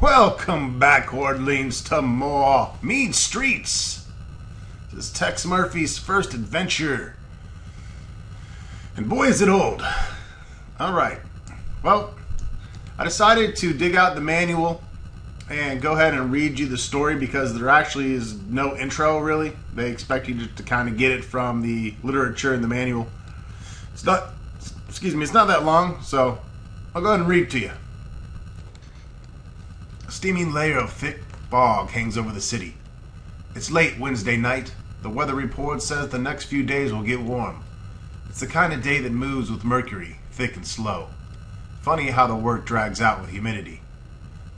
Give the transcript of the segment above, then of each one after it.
Welcome back, Hordlings, to more Mean Streets. This is Tex Murphy's first adventure. And boy, is it old. Alright. Well, I decided to dig out the manual and go ahead and read you the story because there actually is no intro, really. They expect you to kind of get it from the literature in the manual. It's not that long, so I'll go ahead and read it to you. A steaming layer of thick fog hangs over the city. It's late Wednesday night. The weather report says the next few days will get warm. It's the kind of day that moves with mercury, thick and slow. Funny how the work drags out with humidity.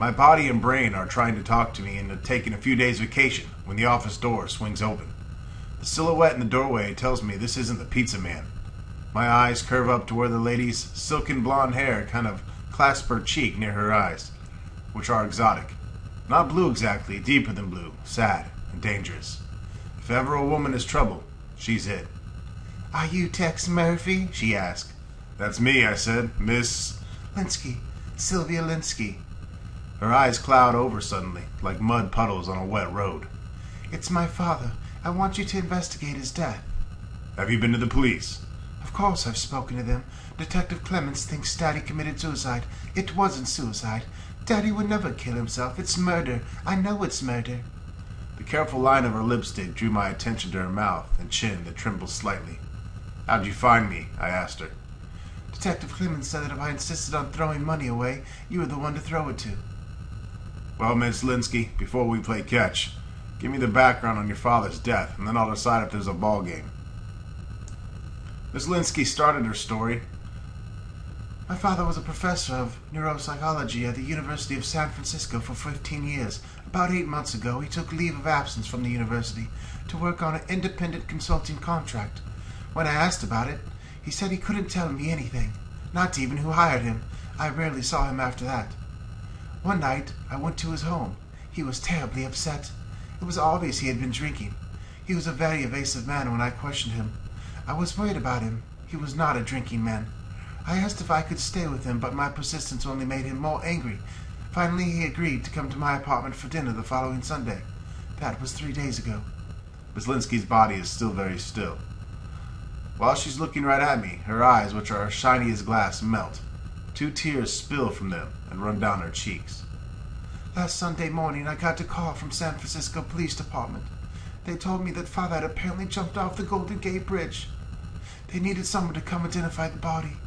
My body and brain are trying to talk to me into taking a few days vacation when the office door swings open. The silhouette in the doorway tells me this isn't the pizza man. My eyes curve up to where the lady's silken blonde hair kind of clasps her cheek near her eyes, which are exotic. Not blue exactly, deeper than blue, sad and dangerous. If ever a woman is trouble, she's it. "Are you Tex Murphy?" she asked. "That's me," I said. "Miss Linsky. Sylvia Linsky." Her eyes cloud over suddenly, like mud puddles on a wet road. "It's my father. I want you to investigate his death." "Have you been to the police?" "Of course I've spoken to them. Detective Clemens thinks Daddy committed suicide. It wasn't suicide. Daddy would never kill himself. It's murder. I know it's murder." The careful line of her lipstick drew my attention to her mouth and chin that trembled slightly. "How'd you find me?" I asked her. "Detective Clemens said that if I insisted on throwing money away, you were the one to throw it to." "Well, Miss Linsky, before we play catch, give me the background on your father's death, and then I'll decide if there's a ball game." Miss Linsky started her story. "My father was a professor of neuropsychology at the University of San Francisco for 15 years. About 8 months ago, he took leave of absence from the university to work on an independent consulting contract. When I asked about it, he said he couldn't tell me anything, not even who hired him. I rarely saw him after that. One night, I went to his home. He was terribly upset. It was obvious he had been drinking. He was a very evasive man when I questioned him. I was worried about him. He was not a drinking man. I asked if I could stay with him, but my persistence only made him more angry. Finally, he agreed to come to my apartment for dinner the following Sunday. That was 3 days ago." Miss Linsky's body is still very still. While she's looking right at me, her eyes, which are shiny as glass, melt. 2 tears spill from them and run down her cheeks. "Last Sunday morning, I got a call from San Francisco Police Department. They told me that Father had apparently jumped off the Golden Gate Bridge. They needed someone to come identify the body.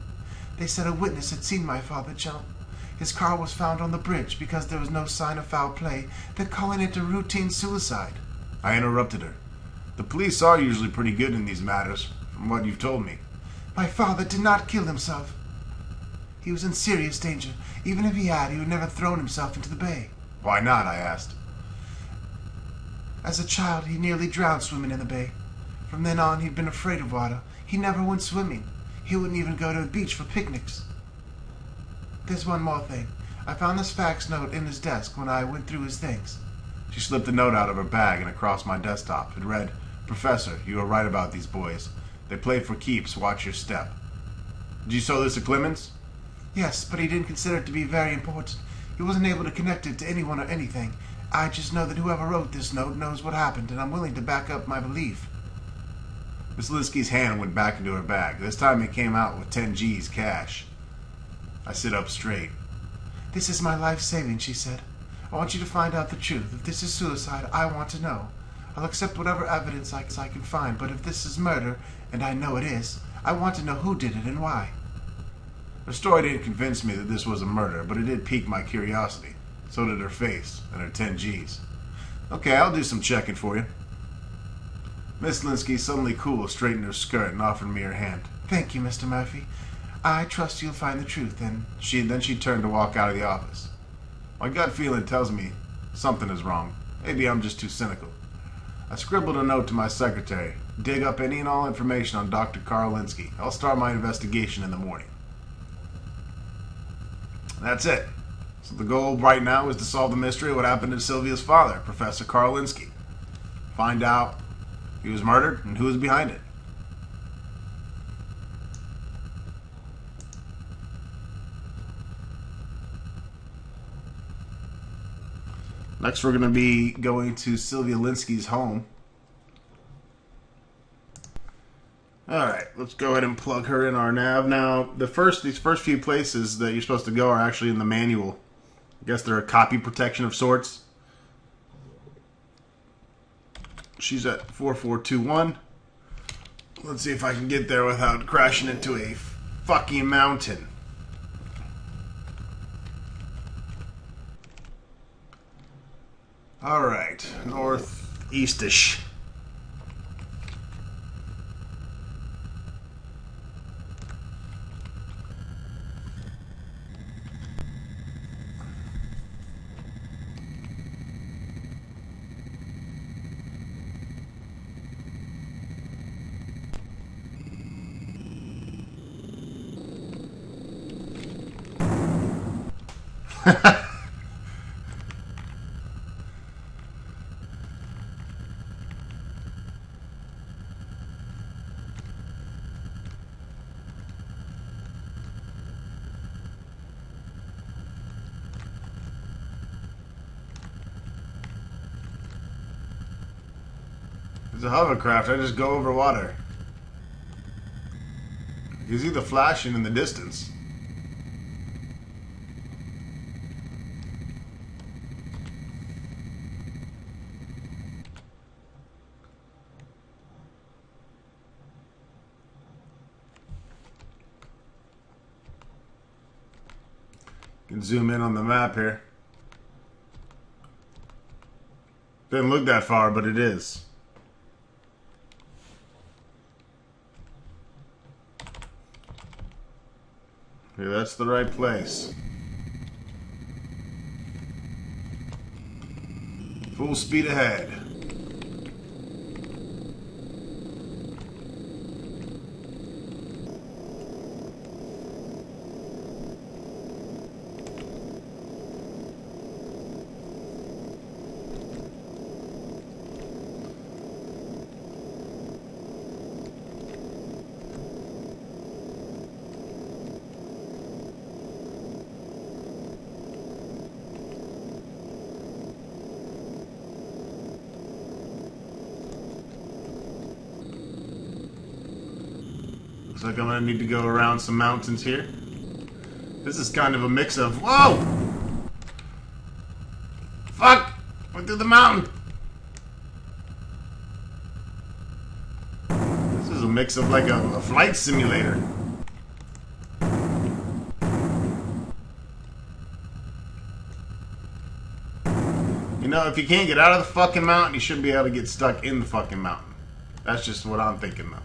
They said a witness had seen my father jump. His car was found on the bridge because there was no sign of foul play. They're calling it a routine suicide." I interrupted her. "The police are usually pretty good in these matters, from what you've told me." "My father did not kill himself. He was in serious danger. Even if he had, he would never have thrown himself into the bay." "Why not?" I asked. "As a child, he nearly drowned swimming in the bay. From then on, he'd been afraid of water. He never went swimming. He wouldn't even go to the beach for picnics. There's one more thing. I found this fax note in his desk when I went through his things." She slipped the note out of her bag and across my desktop. It read, "Professor, you are right about these boys. They play for keeps. Watch your step." "Did you show this to Clemens?" "Yes, but he didn't consider it to be very important. He wasn't able to connect it to anyone or anything. I just know that whoever wrote this note knows what happened, and I'm willing to back up my belief." Miss Linsky's hand went back into her bag. This time it came out with 10 G's cash. I sit up straight. "This is my life saving," she said. "I want you to find out the truth. If this is suicide, I want to know. I'll accept whatever evidence I can find, but if this is murder, and I know it is, I want to know who did it and why." Her story didn't convince me that this was a murder, but it did pique my curiosity. So did her face and her 10 G's. "Okay, I'll do some checking for you." Miss Linsky, suddenly cool, straightened her skirt and offered me her hand. "Thank you, Mr. Murphy. I trust you'll find the truth." And Then she turned to walk out of the office. My gut feeling tells me something is wrong. Maybe I'm just too cynical. I scribbled a note to my secretary. "Dig up any and all information on Dr. Carl Linsky. I'll start my investigation in the morning." That's it. So the goal right now is to solve the mystery of what happened to Sylvia's father, Professor Carl Linsky. Find out he was murdered and who was behind it. Next, we're going to be going to Sylvia Linsky's home. Alright, let's go ahead and plug her in our nav. Now, these first few places that you're supposed to go are actually in the manual. I guess they're a copy protection of sorts. She's at 4421. Let's see if I can get there without crashing into a fucking mountain. Alright, northeastish. It's a hovercraft. I just go over water. You see the flashing in the distance. You can zoom in on the map here. Didn't look that far, but it is. Okay, that's the right place. Full speed ahead. Looks like I'm gonna need to go around some mountains here. This is kind of a mix of... Whoa! Fuck! Went through the mountain! This is a mix of like a flight simulator. You know, if you can't get out of the fucking mountain, you shouldn't be able to get stuck in the fucking mountain. That's just what I'm thinking though.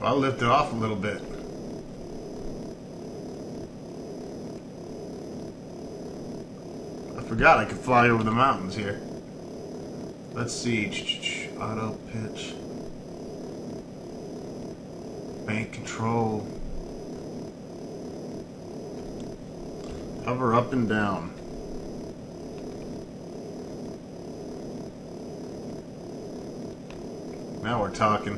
I'll lift it off a little bit. I forgot I could fly over the mountains here. Let's see. Auto pitch. Bank control. Hover up and down. Now we're talking.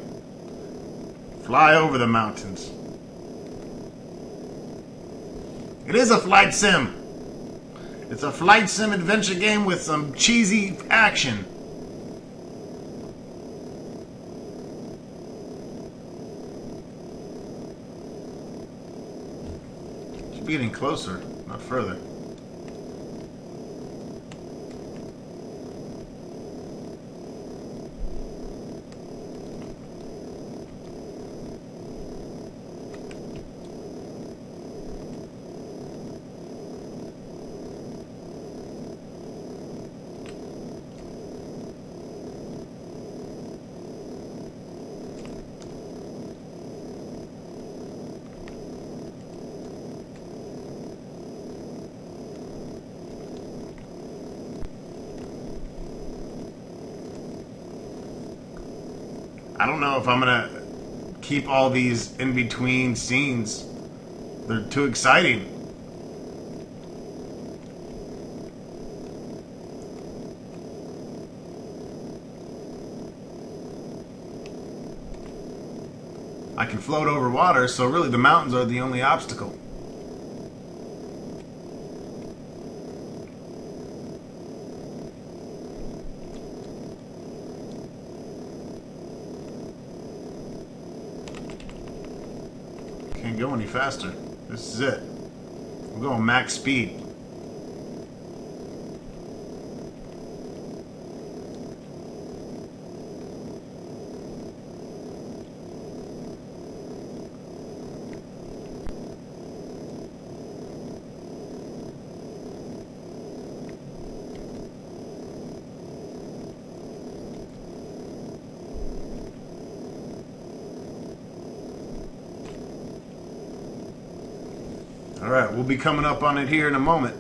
Fly over the mountains. It is a flight sim. It's a flight sim adventure game with some cheesy action. Should be getting closer, not further. I don't know if I'm gonna keep all these in-between scenes. They're too exciting. I can float over water, so really the mountains are the only obstacle. Can't go any faster. This is it. I'm going max speed. Alright, we'll be coming up on it here in a moment.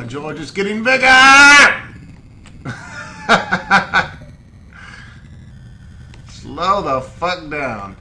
George is getting bigger! Slow the fuck down.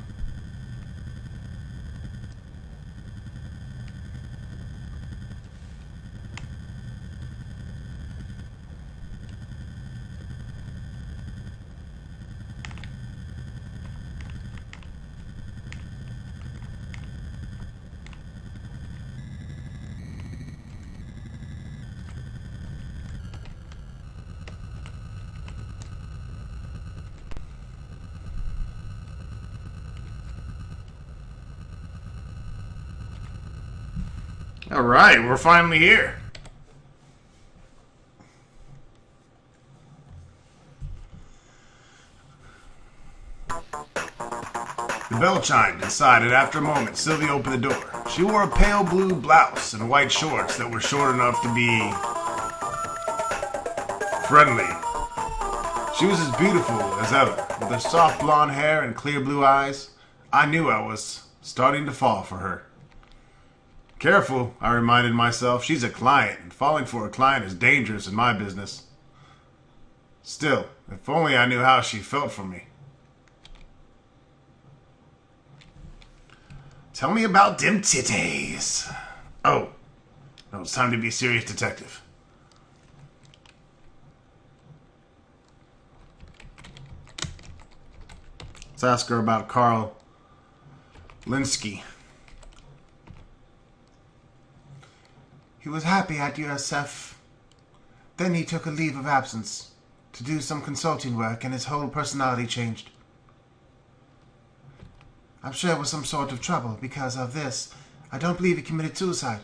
Alright, we're finally here. The bell chimed inside, and after a moment, Sylvia opened the door. She wore a pale blue blouse and white shorts that were short enough to be friendly. She was as beautiful as ever, with her soft blonde hair and clear blue eyes. I knew I was starting to fall for her. Careful, I reminded myself. She's a client, and falling for a client is dangerous in my business. Still, if only I knew how she felt for me. Tell me about them titties. Oh, no, it's time to be a serious detective. Let's ask her about Carl Linsky. He was happy at USF. Then he took a leave of absence to do some consulting work, and his whole personality changed. I'm sure it was some sort of trouble. Because of this, I don't believe he committed suicide.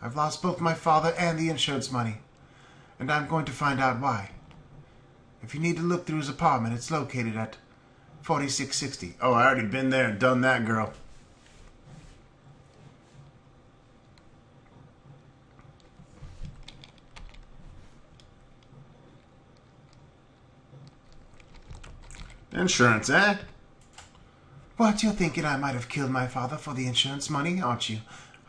I've lost both my father and the insurance money, and I'm going to find out why. If you need to look through his apartment, it's located at 4660. Oh, I already been there and done that, girl. Insurance, eh? What, you're thinking I might have killed my father for the insurance money, aren't you?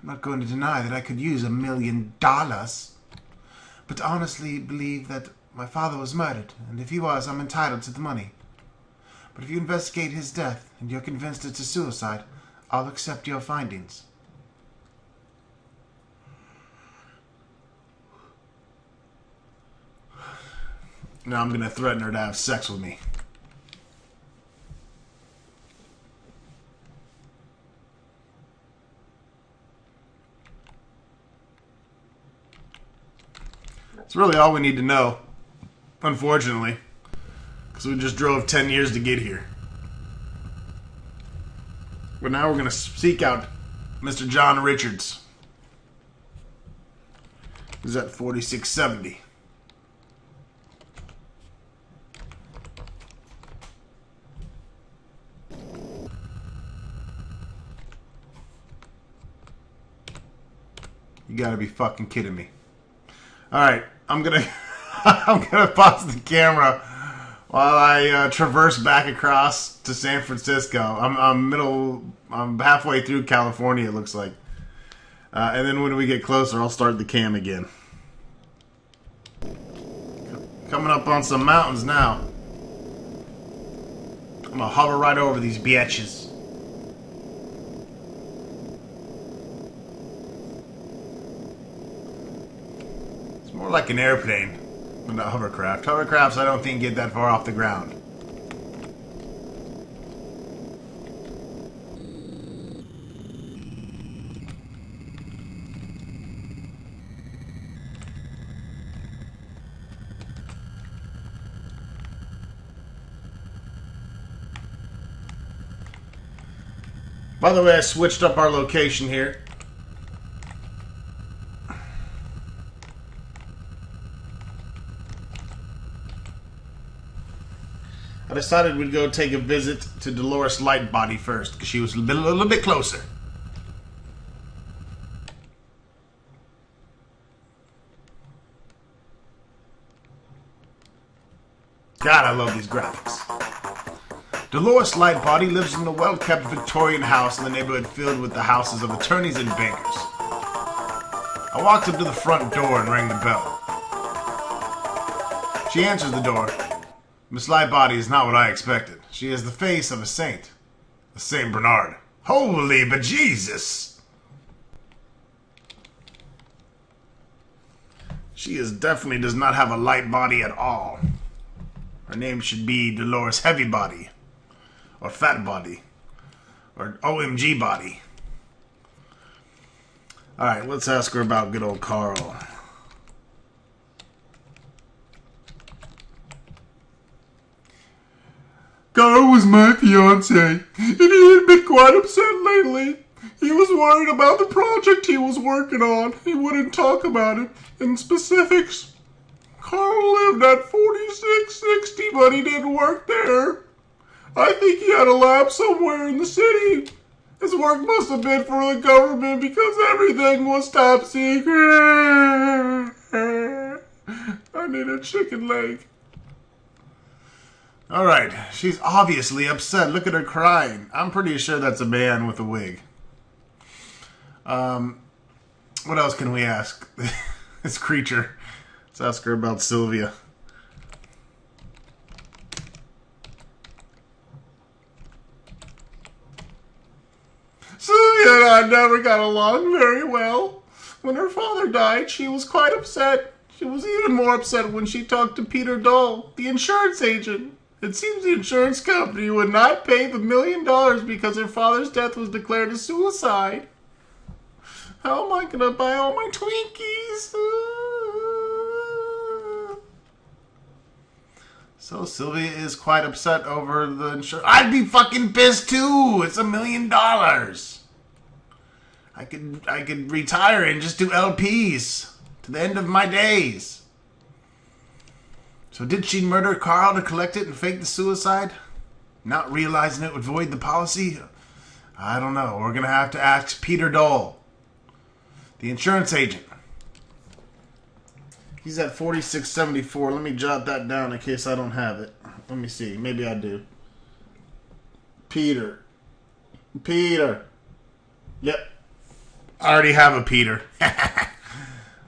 I'm not going to deny that I could use $1 million. But honestly believe that my father was murdered, and if he was, I'm entitled to the money. But if you investigate his death, and you're convinced it's a suicide, I'll accept your findings. Now I'm going to threaten her to have sex with me. It's really all we need to know, unfortunately, because we just drove 10 years to get here. But now we're going to seek out Mr. John Richards. He's at 4670. You gotta be fucking kidding me. Alright, I'm gonna I'm gonna pause the camera while I traverse back across to San Francisco. I'm halfway through California, it looks like. And then when we get closer, I'll start the cam again. Coming up on some mountains now. I'm gonna hover right over these bitches. It's more like an airplane than a hovercraft. Hovercrafts, I don't think, get that far off the ground. By the way, I switched up our location here. I decided we'd go take a visit to Dolores Lightbody first, because she was a little bit closer. God, I love these graphics. Dolores Lightbody lives in a well-kept Victorian house in the neighborhood filled with the houses of attorneys and bankers. I walked up to the front door and rang the bell. She answers the door. Miss Lightbody is not what I expected. She has the face of a saint. A Saint Bernard. Holy bejesus! She definitely does not have a light body at all. Her name should be Dolores Heavybody. Or Fat Body. Or OMG Body. Alright, let's ask her about good old Carl. Carl was my fiance, and he had been quite upset lately. He was worried about the project he was working on. He wouldn't talk about it in specifics. Carl lived at 4660, but he didn't work there. I think he had a lab somewhere in the city. His work must have been for the government because everything was top secret. I need a chicken leg. Alright, she's obviously upset. Look at her crying. I'm pretty sure that's a man with a wig. What else can we ask this creature? Let's ask her about Sylvia. Sylvia and I never got along very well. When her father died, she was quite upset. She was even more upset when she talked to Peter Dole, the insurance agent. It seems the insurance company would not pay the $1 million because her father's death was declared a suicide. How am I gonna buy all my Twinkies? So Sylvia is quite upset over the insurance. I'd be fucking pissed too. It's $1 million. I could retire and just do LPs to the end of my days. So did she murder Carl to collect it and fake the suicide? Not realizing it would void the policy? I don't know. We're gonna have to ask Peter Dole, the insurance agent. He's at 4674. Let me jot that down in case I don't have it. Let me see. Maybe I do. Peter. Yep. I already have a Peter.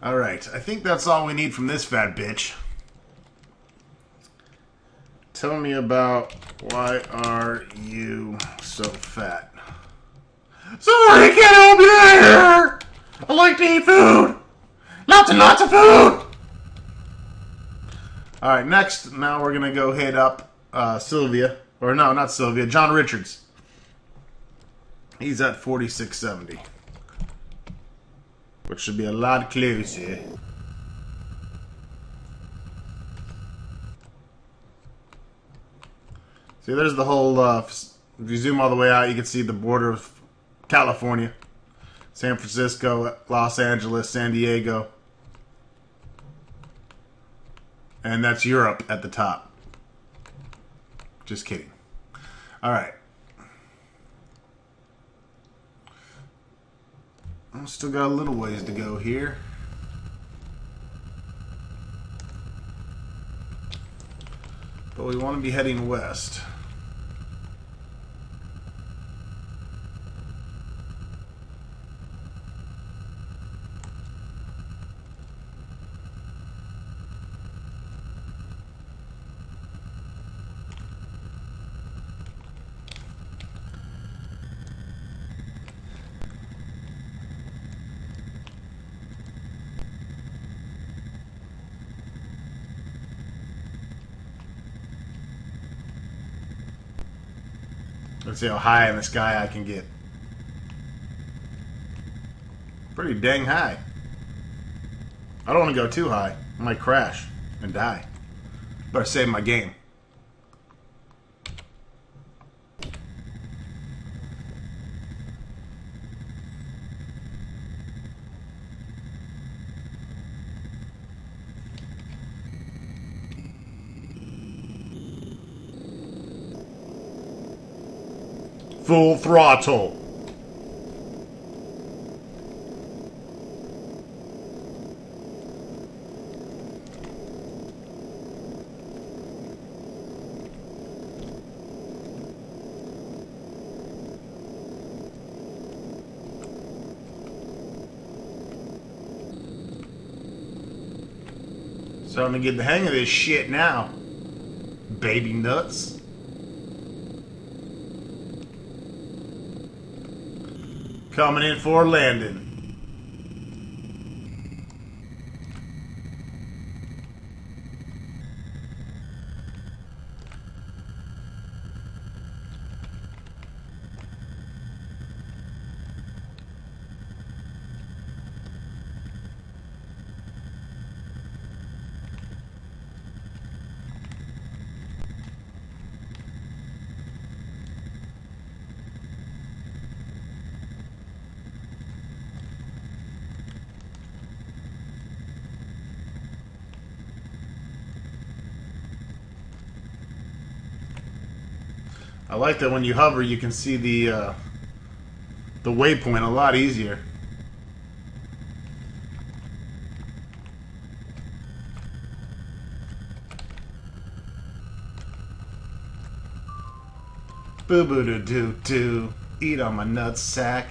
Alright. I think that's all we need from this fat bitch. Tell me about why are you so fat? Sorry, I can't help you there. I like to eat food. Lots and lots of food. Alright, next, now we're going to go hit up Sylvia. Or no, not Sylvia, John Richards. He's at 4670. Which should be a lot closer. See, there's the whole, if you zoom all the way out, you can see the border of California. San Francisco, Los Angeles, San Diego. And that's Europe at the top. Just kidding. Alright. Still got a little ways to go here. But we want to be heading west. Let's see how high in the sky I can get. Pretty dang high. I don't want to go too high. I might crash and die. Better save my game. Full throttle. Starting to get the hang of this shit now. Baby nuts. Coming in for a landing. I like that when you hover, you can see the waypoint a lot easier. Boo boo doo doo doo. Eat on my nut sack.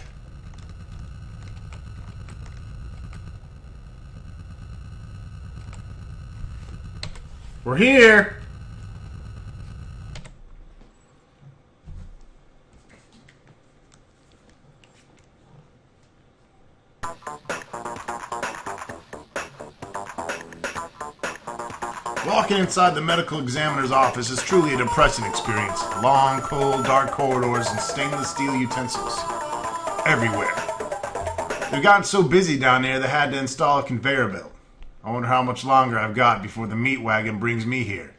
We're here. Walking inside the medical examiner's office is truly a depressing experience. Long, cold, dark corridors and stainless steel utensils everywhere. They've gotten so busy down there they had to install a conveyor belt. I wonder how much longer I've got before the meat wagon brings me here.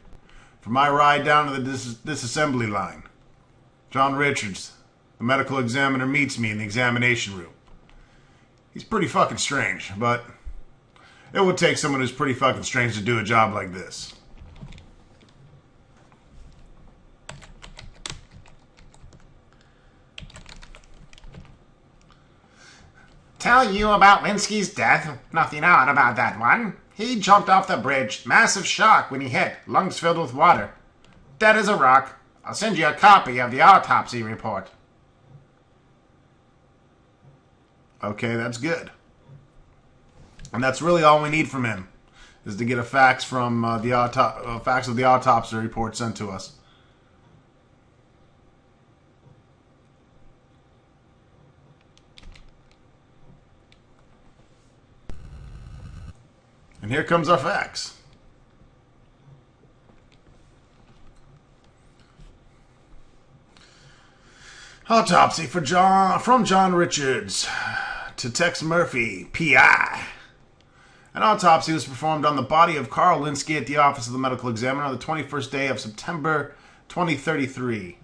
For my ride down to the disassembly line. John Richards, the medical examiner, meets me in the examination room. He's pretty fucking strange, but it would take someone who's pretty fucking strange to do a job like this. Tell you about Linsky's death? Nothing odd about that one. He jumped off the bridge. Massive shock when he hit. Lungs filled with water. Dead as a rock. I'll send you a copy of the autopsy report. Okay, that's good. And that's really all we need from him, is to get a fax from fax of the autopsy report sent to us. And here comes our fax. Autopsy from John Richards to Tex Murphy, P.I. An autopsy was performed on the body of Carl Linsky at the office of the medical examiner on the 21st day of September 2033.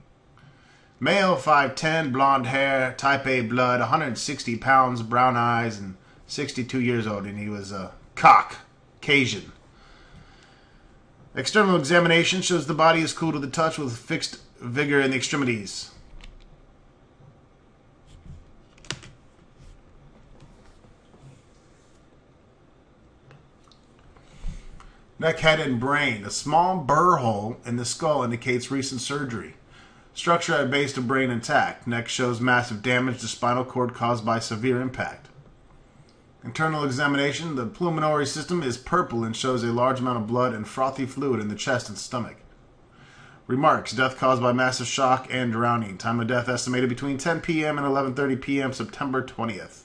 Male, 5'10", blonde hair, type A blood, 160 pounds, brown eyes, and 62 years old, and he was a Caucasian. External examination shows the body is cool to the touch with fixed vigor in the extremities. Neck, head, and brain. A small burr hole in the skull indicates recent surgery. Structure at base of brain intact. Neck shows massive damage to spinal cord caused by severe impact. Internal examination. The pulmonary system is purple and shows a large amount of blood and frothy fluid in the chest and stomach. Remarks. Death caused by massive shock and drowning. Time of death estimated between 10 p.m. and 11:30 p.m. September 20th.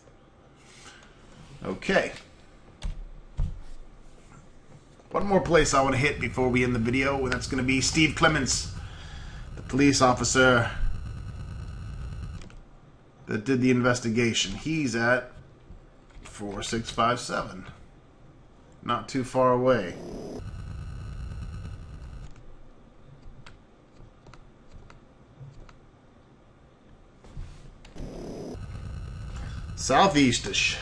Okay. One more place I want to hit before we end the video, and that's going to be Steve Clemens, the police officer that did the investigation. He's at 4657. Not too far away. Southeastish.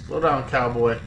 Slow down, cowboy.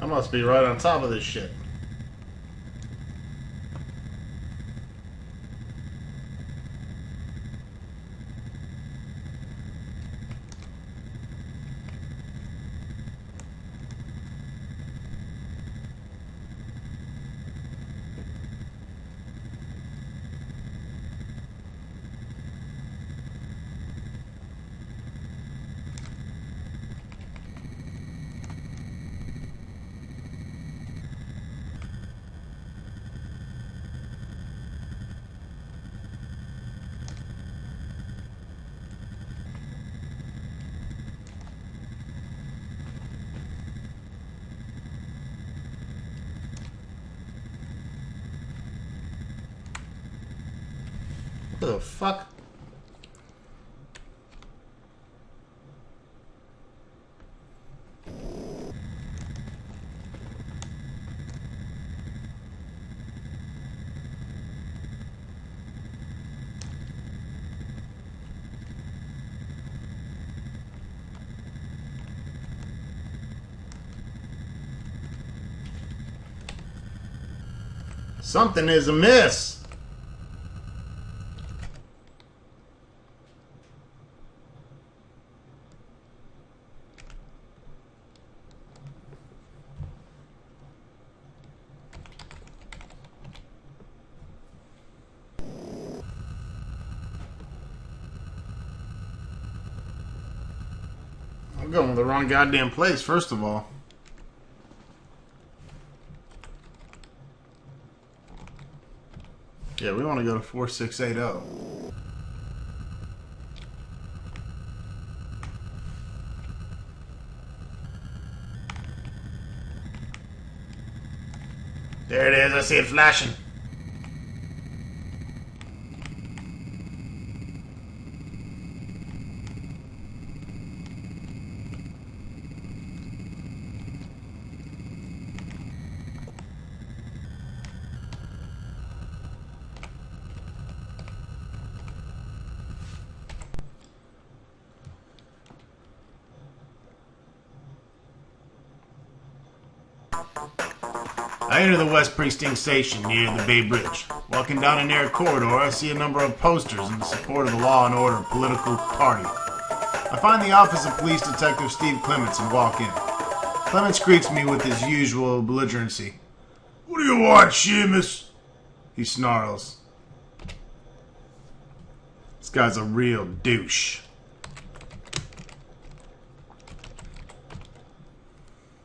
I must be right on top of this shit. What the fuck? Something is amiss. I'm going to the wrong goddamn place, first of all. Yeah, we want to go to 4680. There it is, I see it flashing. I enter the West Precinct Station near the Bay Bridge. Walking down a narrow corridor, I see a number of posters in support of the Law and Order political party. I find the office of Police Detective Steve Clemens and walk in. Clemens greets me with his usual belligerency. "What do you want, Seamus?" he snarls. This guy's a real douche.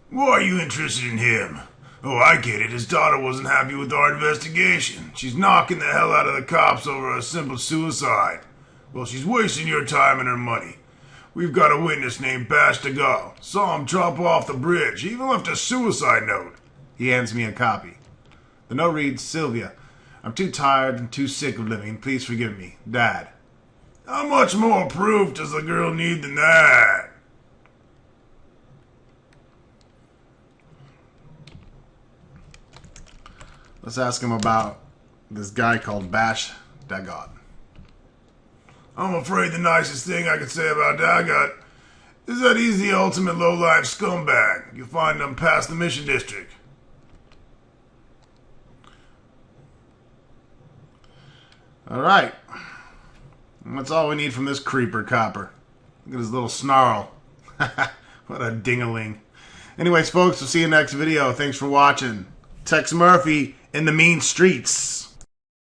"Why are you interested in him?" "Oh, I get it. His daughter wasn't happy with our investigation. She's knocking the hell out of the cops over a simple suicide. Well, she's wasting your time and her money. We've got a witness named Bastagal. Saw him drop off the bridge. He even left a suicide note." He hands me a copy. The note reads, "Sylvia, I'm too tired and too sick of living. Please forgive me. Dad." "How much more proof does the girl need than that?" Let's ask him about this guy called Bash Dagot. "I'm afraid the nicest thing I could say about Dagot is that he's the ultimate low-life scumbag. You'll find him past the Mission District." Alright. That's all we need from this creeper copper. Look at his little snarl. What a ding-a-ling. Anyways, folks, we'll see you next video. Thanks for watching. Tex Murphy in the mean streets.